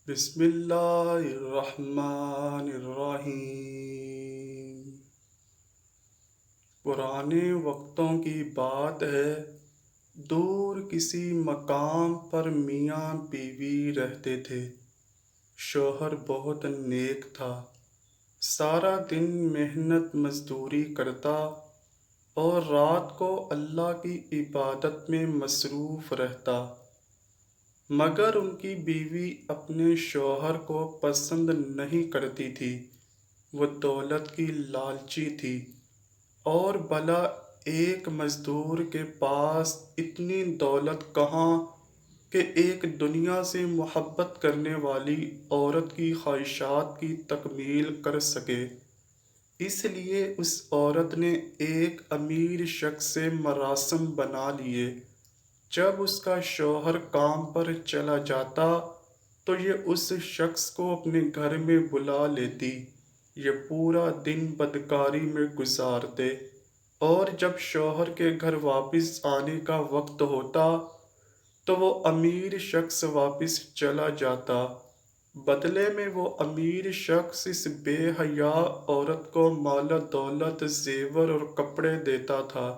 بسم اللہ الرحمن الرحیم۔ پرانے وقتوں کی بات ہے، دور کسی مقام پر میاں بیوی رہتے تھے۔ شوہر بہت نیک تھا، سارا دن محنت مزدوری کرتا اور رات کو اللہ کی عبادت میں مصروف رہتا، مگر ان کی بیوی اپنے شوہر کو پسند نہیں کرتی تھی۔ وہ دولت کی لالچی تھی، اور بھلا ایک مزدور کے پاس اتنی دولت کہاں کہ ایک دنیا سے محبت کرنے والی عورت کی خواہشات کی تکمیل کر سکے۔ اس لیے اس عورت نے ایک امیر شخص سے مراسم بنا لیے۔ جب اس کا شوہر کام پر چلا جاتا تو یہ اس شخص کو اپنے گھر میں بلا لیتی۔ یہ پورا دن بدکاری میں گزارتے، اور جب شوہر کے گھر واپس آنے کا وقت ہوتا تو وہ امیر شخص واپس چلا جاتا۔ بدلے میں وہ امیر شخص اس بے حیا عورت کو مال و دولت، زیور اور کپڑے دیتا تھا،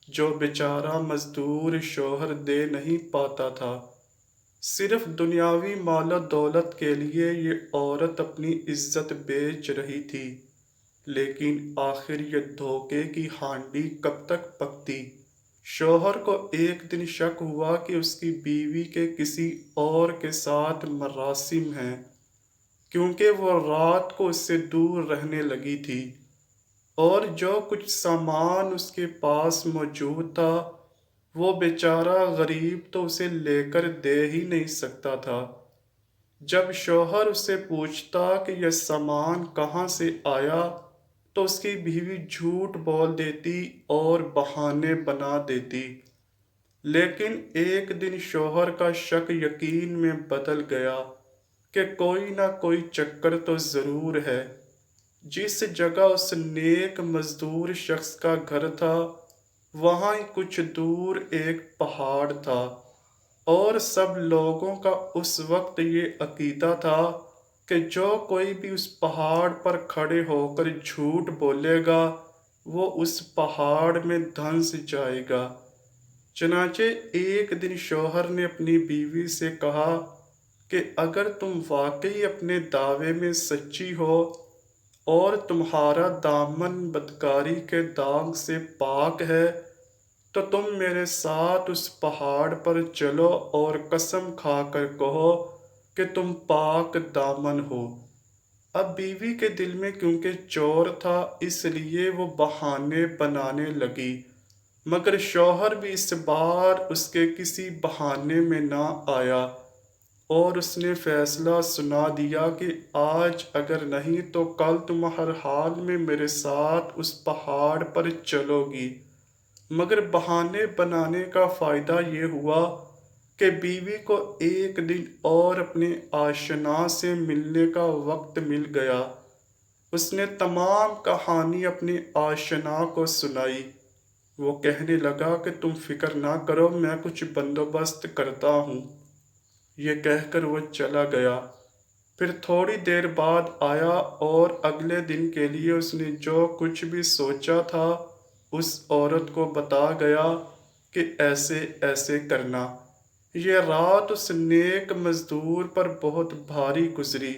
جو بیچارہ مزدور شوہر دے نہیں پاتا تھا۔ صرف دنیاوی مال و دولت کے لیے یہ عورت اپنی عزت بیچ رہی تھی، لیکن آخر یہ دھوکے کی ہانڈی کب تک پکتی؟ شوہر کو ایک دن شک ہوا کہ اس کی بیوی کے کسی اور کے ساتھ مراسم ہیں، کیونکہ وہ رات کو اس سے دور رہنے لگی تھی، اور جو کچھ سامان اس کے پاس موجود تھا وہ بیچارہ غریب تو اسے لے کر دے ہی نہیں سکتا تھا۔ جب شوہر اس سے پوچھتا کہ یہ سامان کہاں سے آیا تو اس کی بیوی جھوٹ بول دیتی اور بہانے بنا دیتی، لیکن ایک دن شوہر کا شک یقین میں بدل گیا کہ کوئی نہ کوئی چکر تو ضرور ہے۔ جس جگہ اس نیک مزدور شخص کا گھر تھا، وہاں ہی کچھ دور ایک پہاڑ تھا، اور سب لوگوں کا اس وقت یہ عقیدہ تھا کہ جو کوئی بھی اس پہاڑ پر کھڑے ہو کر جھوٹ بولے گا وہ اس پہاڑ میں دھنس جائے گا۔ چنانچہ ایک دن شوہر نے اپنی بیوی سے کہا کہ اگر تم واقعی اپنے دعوے میں سچی ہو اور تمہارا دامن بدکاری کے داغ سے پاک ہے تو تم میرے ساتھ اس پہاڑ پر چلو اور قسم کھا کر کہو کہ تم پاک دامن ہو۔ اب بیوی کے دل میں کیونکہ چور تھا، اس لیے وہ بہانے بنانے لگی، مگر شوہر بھی اس بار اس کے کسی بہانے میں نہ آیا، اور اس نے فیصلہ سنا دیا کہ آج اگر نہیں تو کل تم ہر حال میں میرے ساتھ اس پہاڑ پر چلو گی۔ مگر بہانے بنانے کا فائدہ یہ ہوا کہ بیوی کو ایک دن اور اپنے آشنا سے ملنے کا وقت مل گیا۔ اس نے تمام کہانی اپنے آشنا کو سنائی۔ وہ کہنے لگا کہ تم فکر نہ کرو، میں کچھ بندوبست کرتا ہوں۔ یہ کہہ کر وہ چلا گیا۔ پھر تھوڑی دیر بعد آیا اور اگلے دن کے لیے اس نے جو کچھ بھی سوچا تھا اس عورت کو بتا گیا کہ ایسے ایسے کرنا۔ یہ رات اس نیک مزدور پر بہت بھاری گزری،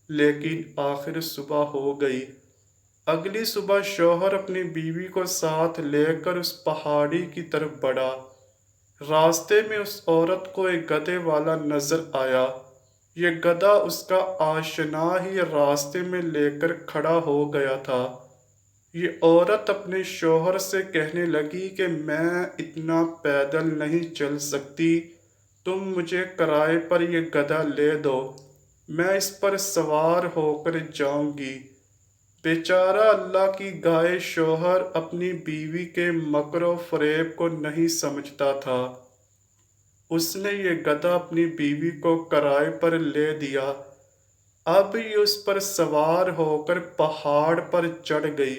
لیکن آخر صبح ہو گئی۔ اگلی صبح شوہر اپنی بیوی کو ساتھ لے کر اس پہاڑی کی طرف بڑھا۔ راستے میں اس عورت کو ایک گدھے والا نظر آیا۔ یہ گدھا اس کا آشنا ہی راستے میں لے کر کھڑا ہو گیا تھا۔ یہ عورت اپنے شوہر سے کہنے لگی کہ میں اتنا پیدل نہیں چل سکتی، تم مجھے کرائے پر یہ گدھا لے دو، میں اس پر سوار ہو کر جاؤں گی۔ بیچارہ اللہ کی گائے شوہر اپنی بیوی کے مکر و فریب کو نہیں سمجھتا تھا۔ اس نے یہ گدھا اپنی بیوی کو کرائے پر لے دیا۔ اب یہ اس پر سوار ہو کر پہاڑ پر چڑھ گئی۔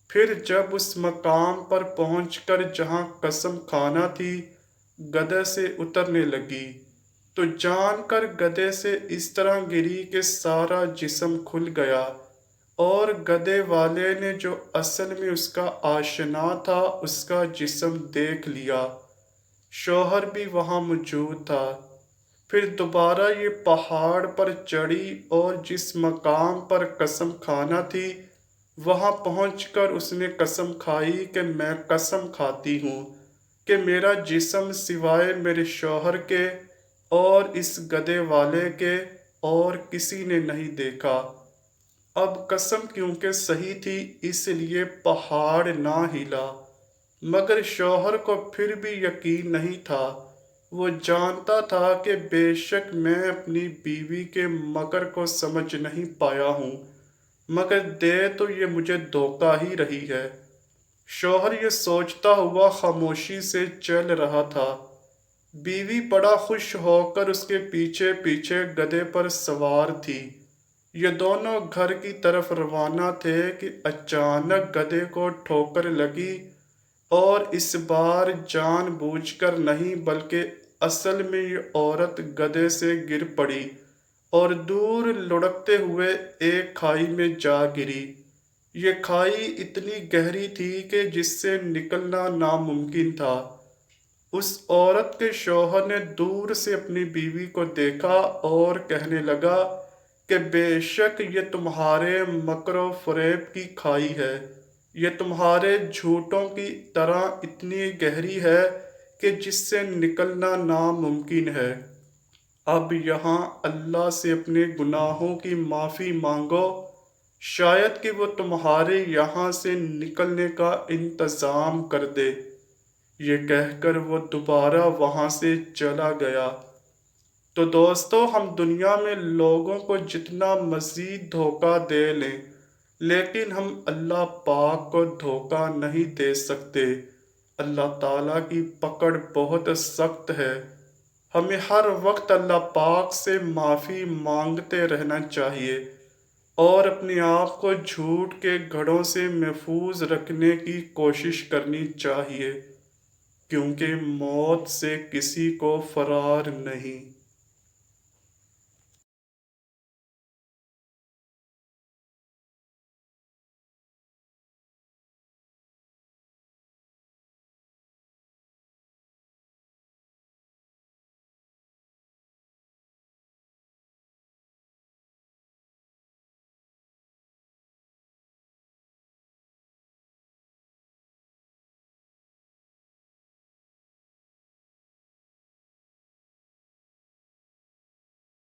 پھر جب اس مقام پر پہنچ کر جہاں قسم کھانا تھی، گدھے سے اترنے لگی۔ تو جان کر گدھے سے اس طرح گری کہ سارا جسم کھل گیا، اور گدھے والے نے جو اصل میں اس کا آشنا تھا اس کا جسم دیکھ لیا۔ شوہر بھی وہاں موجود تھا۔ پھر دوبارہ یہ پہاڑ پر چڑھی اور جس مقام پر قسم کھانا تھی وہاں پہنچ کر اس نے قسم کھائی کہ میں قسم کھاتی ہوں کہ میرا جسم سوائے میرے شوہر کے اور اس گدھے والے کے اور کسی نے نہیں دیکھا۔ اب قسم کیونکہ صحیح تھی اس لیے پہاڑ نہ ہلا، مگر شوہر کو پھر بھی یقین نہیں تھا۔ وہ جانتا تھا کہ بے شک میں اپنی بیوی کے مکر کو سمجھ نہیں پایا ہوں، مگر دے تو یہ مجھے دھوکہ ہی رہی ہے۔ شوہر یہ سوچتا ہوا خاموشی سے چل رہا تھا۔ بیوی بڑا خوش ہو کر اس کے پیچھے پیچھے گدھے پر سوار تھی۔ یہ دونوں گھر کی طرف روانہ تھے کہ اچانک گدھے کو ٹھوکر لگی، اور اس بار جان بوجھ کر نہیں بلکہ اصل میں یہ عورت گدھے سے گر پڑی اور دور لڑکتے ہوئے ایک کھائی میں جا گری۔ یہ کھائی اتنی گہری تھی کہ جس سے نکلنا ناممکن تھا۔ اس عورت کے شوہر نے دور سے اپنی بیوی کو دیکھا اور کہنے لگا کہ بے شک یہ تمہارے مکر و فریب کی کھائی ہے، یہ تمہارے جھوٹوں کی طرح اتنی گہری ہے کہ جس سے نکلنا ناممکن ہے۔ اب یہاں اللہ سے اپنے گناہوں کی معافی مانگو، شاید کہ وہ تمہارے یہاں سے نکلنے کا انتظام کر دے۔ یہ کہہ کر وہ دوبارہ وہاں سے چلا گیا۔ تو دوستو، ہم دنیا میں لوگوں کو جتنا مزید دھوکہ دے لیں لیکن ہم اللہ پاک کو دھوکہ نہیں دے سکتے۔ اللہ تعالیٰ کی پکڑ بہت سخت ہے۔ ہمیں ہر وقت اللہ پاک سے معافی مانگتے رہنا چاہیے اور اپنے آپ کو جھوٹ کے گڑھوں سے محفوظ رکھنے کی کوشش کرنی چاہیے، کیونکہ موت سے کسی کو فرار نہیں۔